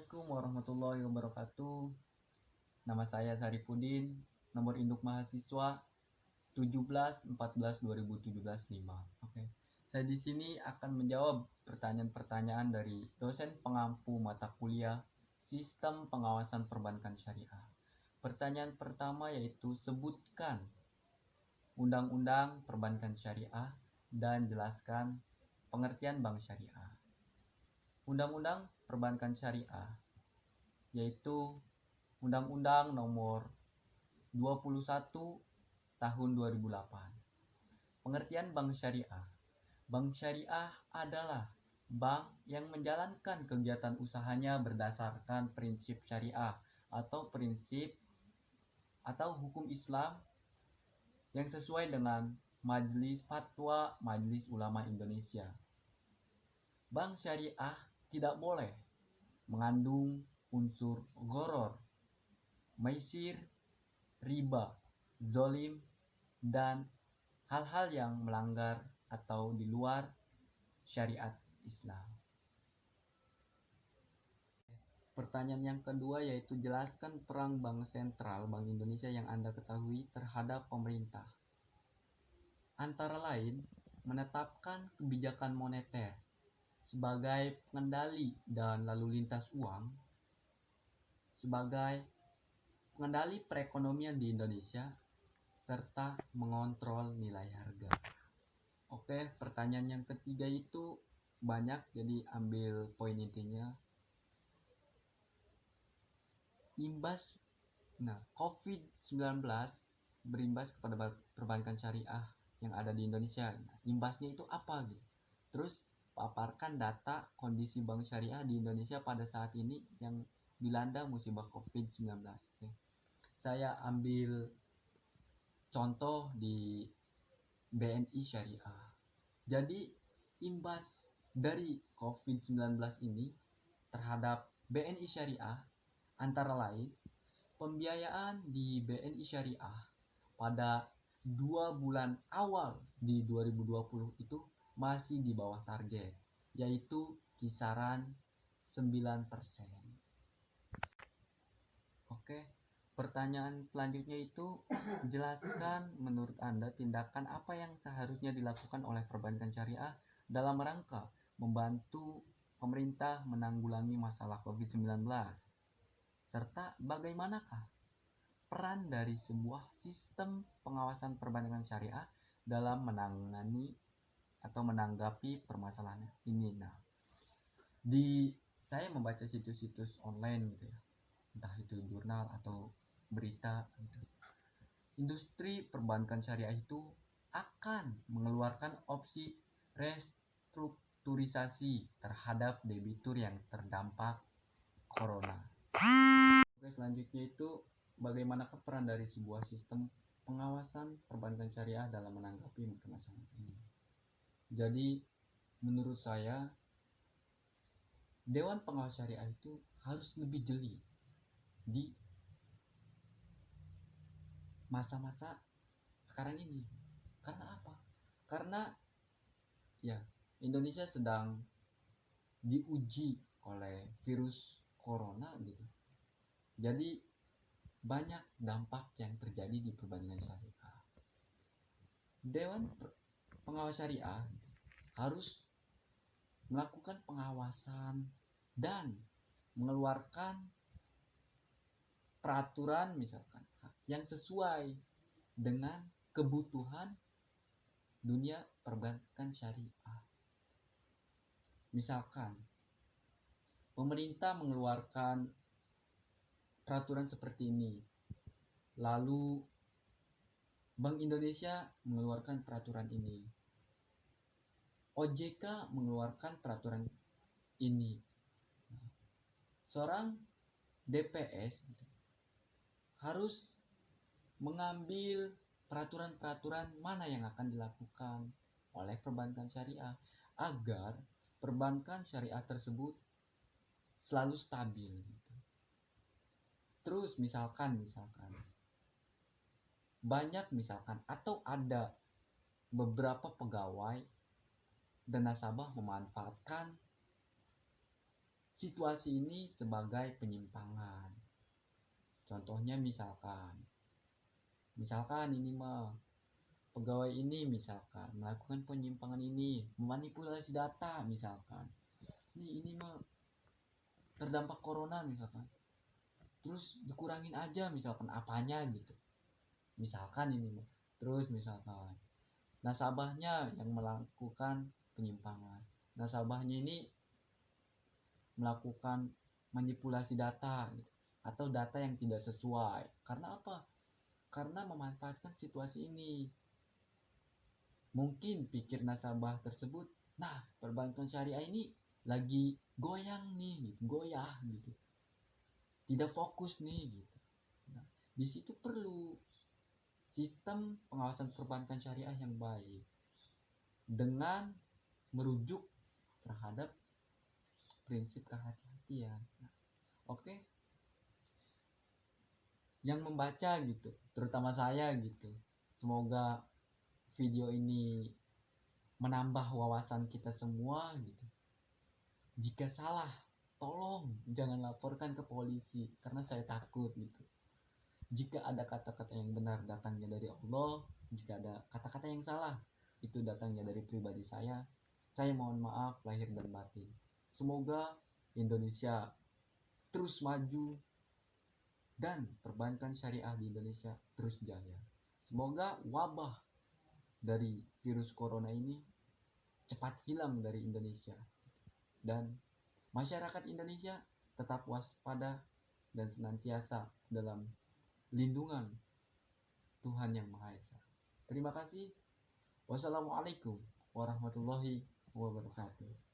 Assalamualaikum warahmatullahi wabarakatuh. Nama saya Sarifudin, nomor induk mahasiswa 17 14 2017 5. Oke. Saya di sini akan menjawab pertanyaan-pertanyaan dari dosen pengampu mata kuliah Sistem Pengawasan Perbankan Syariah. Pertanyaan pertama yaitu sebutkan Undang-Undang Perbankan Syariah dan jelaskan pengertian bank syariah. Undang-Undang Perbankan Syariah yaitu Undang-Undang Nomor 21 Tahun 2008. Pengertian bank syariah. Bank syariah adalah bank yang menjalankan kegiatan usahanya berdasarkan prinsip syariah atau prinsip atau hukum Islam yang sesuai dengan Majelis Fatwa Majelis Ulama Indonesia. Bank syariah tidak boleh mengandung unsur gharar, maisir, riba, zolim, dan hal-hal yang melanggar atau di luar syariat Islam. Pertanyaan yang kedua yaitu jelaskan peran Bank Sentral Bank Indonesia yang Anda ketahui terhadap pemerintah. Antara lain, menetapkan kebijakan moneter sebagai pengendali dan lalu lintas uang, sebagai pengendali perekonomian di Indonesia, serta mengontrol nilai harga. Oke, pertanyaan yang ketiga itu banyak, jadi ambil poin intinya. COVID-19 berimbas kepada perbankan syariah yang ada di Indonesia. Imbasnya itu apa gitu? Terus paparkan data kondisi bank syariah di Indonesia pada saat ini yang dilanda musibah COVID-19. Oke. Saya ambil contoh di BNI Syariah. Jadi imbas dari COVID-19 ini terhadap BNI Syariah antara lain pembiayaan di BNI Syariah pada 2 bulan awal di 2020 itu masih di bawah target, yaitu kisaran 9%. Oke, pertanyaan selanjutnya itu jelaskan menurut Anda tindakan apa yang seharusnya dilakukan oleh perbankan syariah dalam rangka membantu pemerintah menanggulangi masalah COVID-19, serta bagaimanakah peran dari sebuah sistem pengawasan perbankan syariah dalam menangani atau menanggapi permasalahan ini. Nah, saya membaca situs-situs online gitu ya, entah itu jurnal atau berita gitu. Industri perbankan syariah itu akan mengeluarkan opsi restrukturisasi terhadap debitur yang terdampak corona. Oke, selanjutnya itu bagaimana peran dari sebuah sistem pengawasan perbankan syariah dalam menanggapi permasalahan ini. Jadi menurut saya Dewan Pengawas Syariah itu harus lebih jeli di masa-masa sekarang ini. Karena apa? Karena ya Indonesia sedang diuji oleh virus corona gitu. Jadi banyak dampak yang terjadi di perbankan syariah. Dewan Pengawas Syariah harus melakukan pengawasan dan mengeluarkan peraturan misalkan yang sesuai dengan kebutuhan dunia perbankan syariah. Misalkan pemerintah mengeluarkan peraturan seperti ini, lalu Bank Indonesia mengeluarkan peraturan ini, OJK mengeluarkan peraturan ini. Seorang DPS harus mengambil peraturan-peraturan mana yang akan dilakukan oleh perbankan syariah agar perbankan syariah tersebut selalu stabil gitu. Terus misalkan banyak atau ada beberapa pegawai dan nasabah memanfaatkan situasi ini sebagai penyimpangan. Contohnya misalkan ini mah pegawai ini misalkan melakukan penyimpangan ini, memanipulasi data misalkan. Ini mah terdampak corona misalkan. Terus dikurangin aja misalkan apanya gitu. Misalkan ini mah. Terus misalkan nasabahnya yang melakukan penyimpangan. Nasabahnya ini melakukan manipulasi data gitu, atau data yang tidak sesuai. Karena apa? Karena memanfaatkan situasi ini. Mungkin pikir nasabah tersebut, nah perbankan syariah ini lagi goyang nih, gitu, goyah gitu, tidak fokus nih gitu. Nah, di situ perlu sistem pengawasan perbankan syariah yang baik dengan merujuk terhadap prinsip kehati-hatian. Nah, oke. Yang membaca gitu, terutama saya gitu. Semoga video ini menambah wawasan kita semua gitu. Jika salah, tolong jangan laporkan ke polisi karena saya takut gitu. Jika ada kata-kata yang benar datangnya dari Allah, jika ada kata-kata yang salah itu datangnya dari pribadi saya mohon maaf lahir dan batin. Semoga Indonesia terus maju dan perbankan syariah di Indonesia terus jaya. Semoga wabah dari virus corona ini cepat hilang dari Indonesia dan masyarakat Indonesia tetap waspada dan senantiasa dalam lindungan Tuhan Yang Maha Esa. Terima kasih. Wassalamualaikum warahmatullahi wabarakatuh.